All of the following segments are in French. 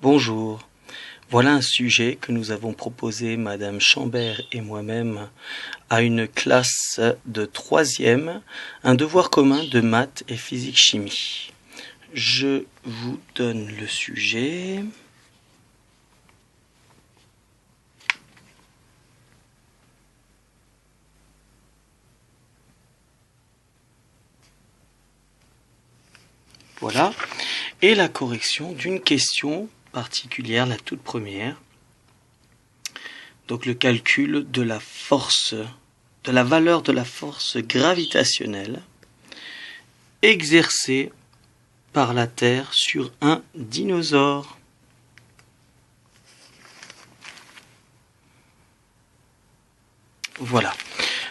Bonjour, voilà un sujet que nous avons proposé, Madame Chambert et moi-même, à une classe de 3e, un devoir commun de maths et physique-chimie. Je vous donne le sujet. Voilà, et la correction d'une question particulière, la toute première. Donc le calcul de la force, de la valeur de la force gravitationnelle exercée par la Terre sur un dinosaure. Voilà.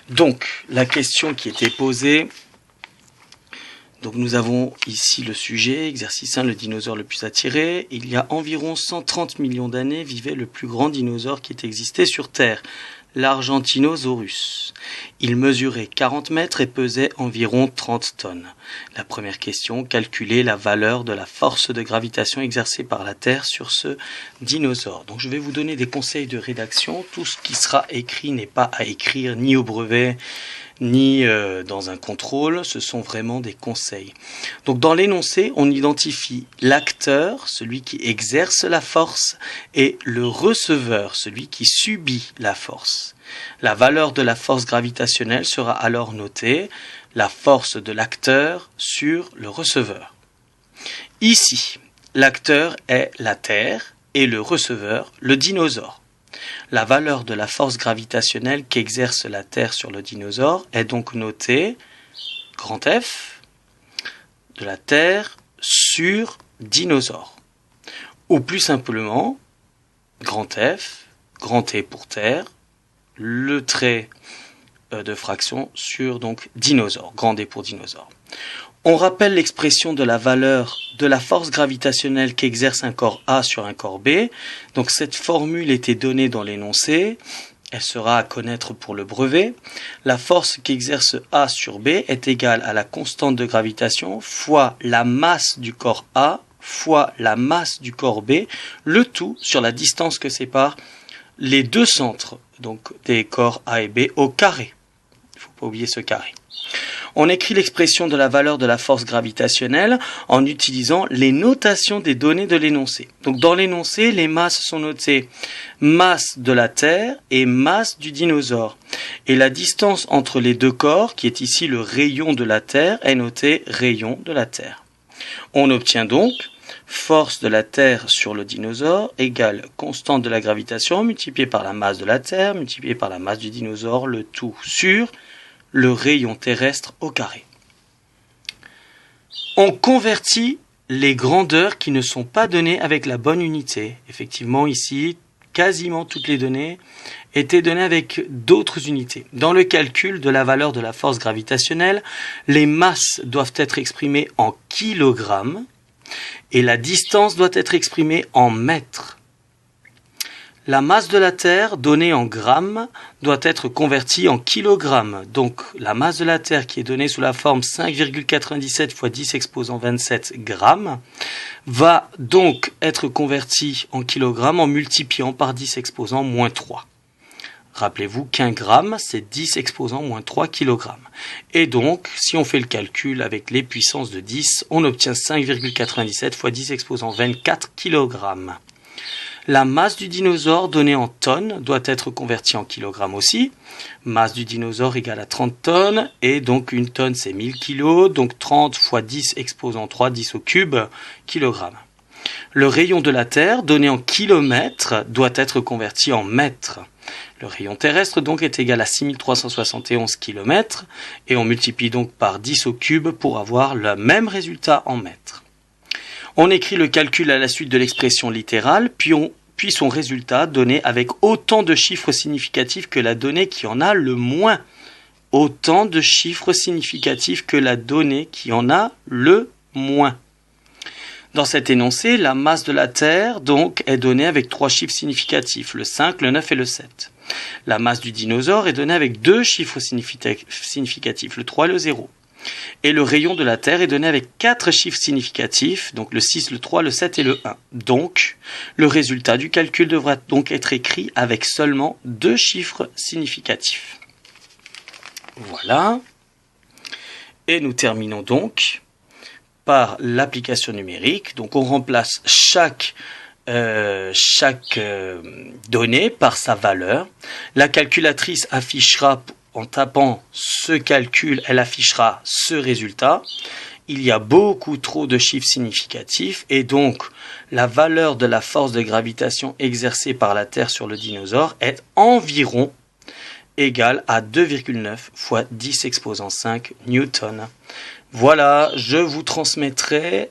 Donc la question qui était posée. Donc nous avons ici le sujet, exercice 1, le dinosaure le plus attiré. Il y a environ 130 millions d'années vivait le plus grand dinosaure qui ait existé sur Terre, l'Argentinosaurus. Il mesurait 40 mètres et pesait environ 30 tonnes. La première question, calculer la valeur de la force de gravitation exercée par la Terre sur ce dinosaure. Donc je vais vous donner des conseils de rédaction. Tout ce qui sera écrit n'est pas à écrire ni au brevet, ni dans un contrôle, ce sont vraiment des conseils. Donc dans l'énoncé, on identifie l'acteur, celui qui exerce la force, et le receveur, celui qui subit la force. La valeur de la force gravitationnelle sera alors notée, la force de l'acteur sur le receveur. Ici, l'acteur est la Terre et le receveur, le dinosaure. La valeur de la force gravitationnelle qu'exerce la Terre sur le dinosaure est donc notée grand F de la Terre sur dinosaure. Ou plus simplement, grand F, grand T pour Terre, le trait de fraction sur donc dinosaure, grand D pour dinosaure. On rappelle l'expression de la valeur de la force gravitationnelle qu'exerce un corps A sur un corps B. Donc cette formule était donnée dans l'énoncé. Elle sera à connaître pour le brevet. La force qu'exerce A sur B est égale à la constante de gravitation fois la masse du corps A fois la masse du corps B, le tout sur la distance que séparent les deux centres donc des corps A et B au carré. Il ne faut pas oublier ce carré. On écrit l'expression de la valeur de la force gravitationnelle en utilisant les notations des données de l'énoncé. Donc dans l'énoncé, les masses sont notées masse de la Terre et masse du dinosaure. Et la distance entre les deux corps, qui est ici le rayon de la Terre, est notée rayon de la Terre. On obtient donc force de la Terre sur le dinosaure égale constante de la gravitation multipliée par la masse de la Terre multipliée par la masse du dinosaure, le tout sur le rayon terrestre au carré. On convertit les grandeurs qui ne sont pas données avec la bonne unité. Effectivement, ici, quasiment toutes les données étaient données avec d'autres unités. Dans le calcul de la valeur de la force gravitationnelle, les masses doivent être exprimées en kilogrammes et la distance doit être exprimée en mètres. La masse de la Terre, donnée en grammes, doit être convertie en kilogrammes. Donc, la masse de la Terre, qui est donnée sous la forme 5,97 fois 10 exposant 27 grammes, va donc être convertie en kilogrammes en multipliant par 10 exposant moins 3. Rappelez-vous qu'un gramme, c'est 10 exposant moins 3 kilogrammes. Et donc, si on fait le calcul avec les puissances de 10, on obtient 5,97 fois 10 exposant 24 kilogrammes. La masse du dinosaure donnée en tonnes doit être convertie en kilogrammes aussi. Masse du dinosaure égale à 30 tonnes. Et donc une tonne c'est 1000 kilos. Donc 30 fois 10 exposant 3, 10 au cube, kilogrammes. Le rayon de la Terre donné en kilomètres doit être converti en mètres. Le rayon terrestre donc est égal à 6371 km. Et on multiplie donc par 10 au cube pour avoir le même résultat en mètres. On écrit le calcul à la suite de l'expression littérale, puis son résultat donné avec autant de chiffres significatifs que la donnée qui en a le moins. Autant de chiffres significatifs que la donnée qui en a le moins. Dans cet énoncé, la masse de la Terre donc est donnée avec 3 chiffres significatifs, le 5, le 9 et le 7. La masse du dinosaure est donnée avec 2 chiffres significatifs, le 3 et le 0. Et le rayon de la Terre est donné avec 4 chiffres significatifs, donc le 6, le 3, le 7 et le 1. Donc, le résultat du calcul devra donc être écrit avec seulement 2 chiffres significatifs. Voilà. Et nous terminons donc par l'application numérique. Donc, on remplace chaque donnée par sa valeur. La calculatrice affichera, en tapant ce calcul, elle affichera ce résultat. Il y a beaucoup trop de chiffres significatifs et donc la valeur de la force de gravitation exercée par la Terre sur le dinosaure est environ égale à 2,9 fois 10 exposant 5 newtons. Voilà, je vous transmettrai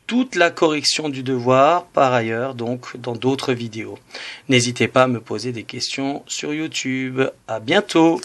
toute la correction du devoir par ailleurs donc dans d'autres vidéos. N'hésitez pas à me poser des questions sur YouTube. À bientôt.